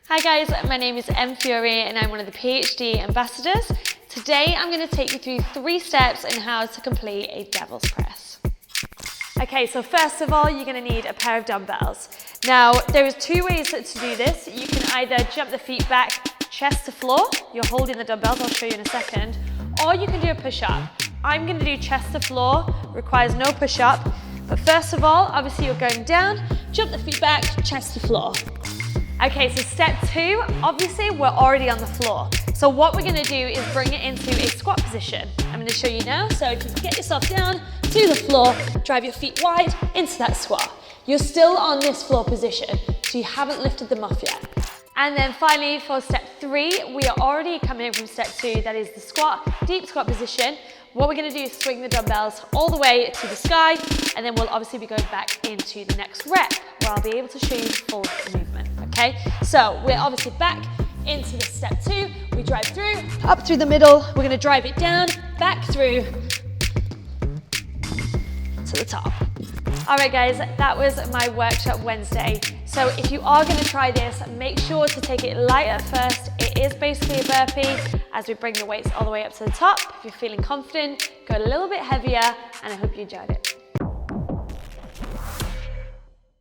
Hi guys, my name is Em Furey and I'm one of the PhD ambassadors. Today I'm going to take you through 3 steps in how to complete a devil's press. Okay, so first of all you're going to need a pair of dumbbells. Now there is 2 ways to do this. You can either jump the feet back, chest to floor, you're holding the dumbbells, I'll show you in a second, or you can do a push-up. I'm going to do chest to floor, requires no push-up, but first of all, obviously you're going down, jump the feet back, chest to floor. Okay, so step 2, obviously we're already on the floor. So what we're gonna do is bring it into a squat position. I'm gonna show you now. So if you get yourself down to the floor, drive your feet wide into that squat. You're still on this floor position, so you haven't lifted them off yet. And then finally for step 3, we are already coming in from step 2, that is the squat, deep squat position. What we're gonna do is swing the dumbbells all the way to the sky, and then we'll obviously be going back into the next rep, where I'll be able to show you the full movement, okay? So we're obviously back into the step 2, we drive through, up through the middle, we're gonna drive it down, back through to the top. All right guys, that was my workshop Wednesday. So if you are gonna try this, make sure to take it light at first. It is basically a burpee as we bring the weights all the way up to the top. If you're feeling confident, go a little bit heavier, and I hope you enjoyed it.